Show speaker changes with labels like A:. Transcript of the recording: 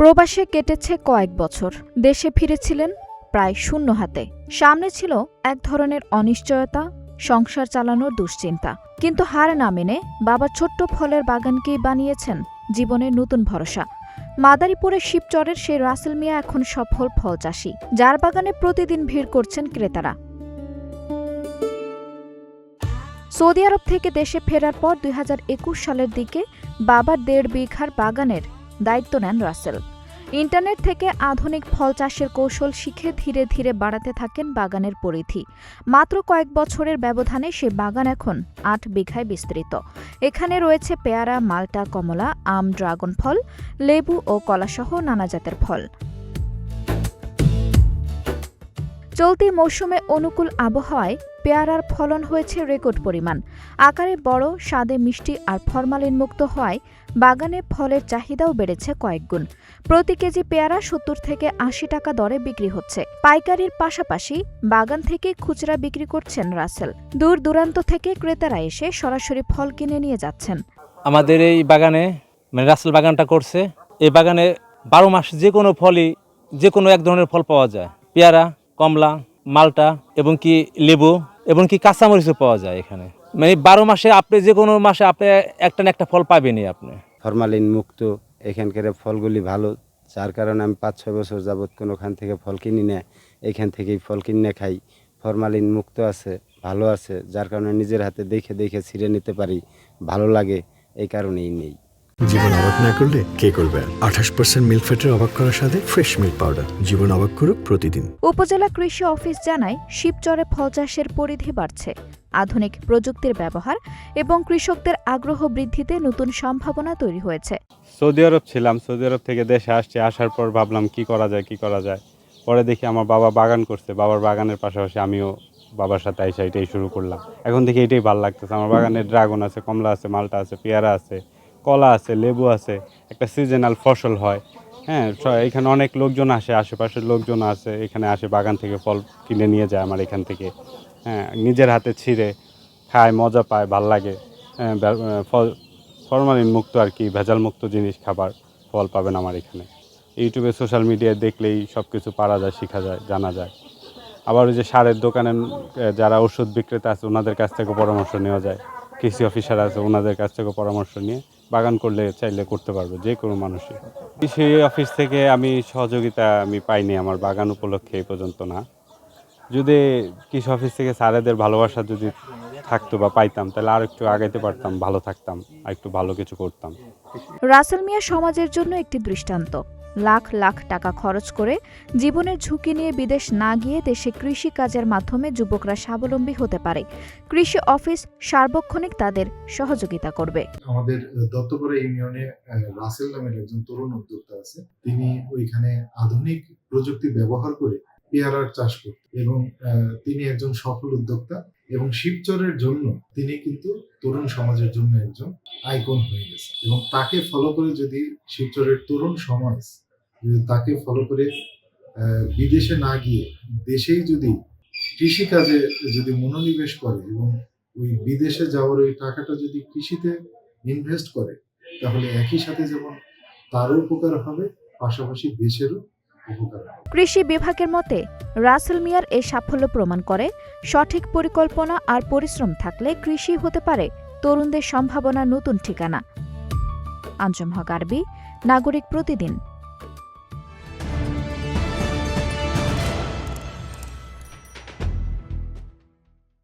A: প্রবাসে কেটেছে কয়েক বছর। দেশে ফিরেছিলেন প্রায় শূন্য হাতে। সামনে ছিল এক ধরনের অনিশ্চয়তা, সংসার চালানোর দুশ্চিন্তা। কিন্তু হার না মেনে বাবার ছোট্ট ফলের বাগানকেই বানিয়েছেন জীবনের নতুন ভরসা। মাদারীপুরের শিবচরের সেই রাসেল মিয়া এখন সফল ফল চাষী, যার বাগানে প্রতিদিন ভিড় করছেন ক্রেতারা। সৌদি আরব থেকে দেশে ফেরার পর ২০২১ সালের দিকে বাবার ১.৫ বিঘার বাগানের দায়িত্ব নেন রাসেল। ইন্টারনেট থেকে আধুনিক ফল চাষের কৌশল শিখে ধীরে ধীরে বাড়াতে থাকেন বাগানের পরিধি। মাত্র কয়েক বছরের ব্যবধানে সে বাগান এখন ৮ বিঘায় বিস্তৃত। এখানে রয়েছে পেয়ারা, মাল্টা, কমলা, আম, ড্রাগন ফল, লেবু ও কলাসহ নানা জাতের ফল। চলতি মৌসুমে অনুকূল আবহাওয়ায় পেয়ারার ফলন হয়েছে রেকর্ড পরিমাণ। আকারে বড়, স্বাদে মিষ্টি আর ফরমালিন মুক্ত হওয়ায় বাগানে ফলের চাহিদাও বেড়েছে কয়েক গুণ। প্রতি কেজি পেয়ারা ৭০ থেকে ৮০ টাকা দরে বিক্রি হচ্ছে। পাইকারির পাশাপাশি বাগান থেকে খুচরা বিক্রি করছেন রাসেল। দূর দূরান্ত থেকে ক্রেতারা এসে সরাসরি ফল কিনে নিয়ে যাচ্ছেন।
B: আমাদের এই বাগানে রাসেল বাগানটা করছে। এই বাগানে ১২ মাস যে কোনো ফলই, যে কোনো এক ধরনের ফল পাওয়া যায়। পেয়ারা, কমলা, মাল্টা এবং কি লেবু এবং কি কাঁচামরিচও পাওয়া যায় এখানে। ১২ মাসে আপনি যে কোনো মাসে আপনি একটা না একটা ফল পাবেনই। আপনি
C: ফরমালিন মুক্ত এখানকার ফলগুলি ভালো, যার কারণে আমি ৫-৬ বছর যাবৎ কোনোখান থেকে ফল কিনি না, এখান থেকেই ফল কিনে খাই। ফরমালিন মুক্ত আছে, ভালো আছে, যার কারণে নিজের হাতে দেখে দেখে ছিঁড়ে নিতে পারি, ভালো লাগে, এই কারণেই নেই।
D: জীবন অবাক না করলে কে করবে? ২৮% মিল্ক ফ্যাটের অবাক করার সাথে ফ্রেশ মিল্ক পাউডার। জীবন অবাক করুক প্রতিদিন।
A: উপজেলা কৃষি অফিস জানায়, শিবচরে ফল চাষের পরিধি বাড়ছে। আধুনিক প্রযুক্তির ব্যবহার এবং কৃষকদের আগ্রহ বৃদ্ধিতে নতুন সম্ভাবনা তৈরি হয়েছে।
E: সৌদি আরব ছিলাম, সৌদি আরব থেকে দেশে আসছি। আসার পর ভাবলাম কি করা যায়। পরে দেখি আমার বাবা বাগান করছে। বাবার বাগানের পাশাপাশি আমিও বাবার সাথে এটাই শুরু করলাম। এখন দেখি এটাই ভালো লাগতেছে। আমার বাগানে ড্রাগন আছে, কমলা আছে, মাল্টা আছে, পেয়ারা আছে, কলা আছে, লেবু আছে। একটা সিজনাল ফসল হয়। হ্যাঁ, এখানে অনেক লোকজন আসে, আশেপাশের লোকজন আছে, এখানে আসে বাগান থেকে ফল কিনে নিয়ে যায় আমার এখান থেকে। হ্যাঁ, নিজের হাতে ছিঁড়ে খায়, মজা পায়, ভাল লাগে। ফরমালিন মুক্ত আর কি, ভেজাল মুক্ত জিনিস, খাবার, ফল পাবেন আমার এখানে। ইউটিউবে, সোশ্যাল মিডিয়ায় দেখলেই সব কিছু পারা যায়, শেখা যায়, জানা যায়। আবার ওই যে সারের দোকানে যারা ওষুধ বিক্রেতা আছে ওনাদের কাছ থেকে পরামর্শ নেওয়া যায়। কৃষি অফিসার আছে, ওনাদের কাছ থেকে পরামর্শ নিয়ে বাগান করলে চাইলে করতে পারবে যে কোনো মানুষই। কৃষি অফিস থেকে আমি সহযোগিতা পাইনি আমার বাগান উপলক্ষে এই পর্যন্ত না। যদি কৃষি অফিস থেকে স্যারেদের ভালোবাসা যদি থাকতো বা পাইতাম, তাহলে আর একটু আগাইতে পারতাম, ভালো থাকতাম, আর একটু ভালো কিছু করতাম।
A: রাসেল মিয়া সমাজের জন্য একটি দৃষ্টান্ত। লাখ লাখ টাকা খরচ করে জীবনের ঝুঁকি নিয়ে বিদেশ না গিয়ে দেশে কৃষি কাজের মাধ্যমে যুবকরা স্বাবলম্বী হতে পারে। কৃষি অফিস সার্বক্ষণিক তাদের সহযোগিতা করবে।
F: আমাদের দত্তপাড়া ইউনিয়নে রাসেল নামের একজন তরুণ উদ্যোক্তা আছে। তিনি ওইখানে আধুনিক প্রযুক্তি ব্যবহার করে পেয়ারার চাষ করতেন এবং তিনি একজন সফল উদ্যোক্তা এবং শিবচরের জন্য তিনি কিন্তু তরুণ সমাজের জন্য একজন আইকন হয়ে গেছে। এবং তাকে ফলো করে যদি শিবচরের তরুণ সমাজ তাকে ফলো করে বিদেশে না গিয়ে দেশেই যদি কৃষিকাজে যদি মনোনিবেশ করে এবং ওই বিদেশে যাওয়ার ওই টাকাটা যদি কৃষিতে ইনভেস্ট করে, তাহলে একই সাথে যেমন তারও উপকার হবে, পাশাপাশি দেশেরও উপকার হবে।
A: কৃষি বিভাগের মতে রাসেল মিয়ার এই সাফল্য প্রমাণ করে, সঠিক পরিকল্পনা আর পরিশ্রম থাকলে কৃষি হতে পারে তরুণদের সম্ভাবনার নতুন ঠিকানা। আঞ্জুম হক আরবি, নাগরিক প্রতিদিন।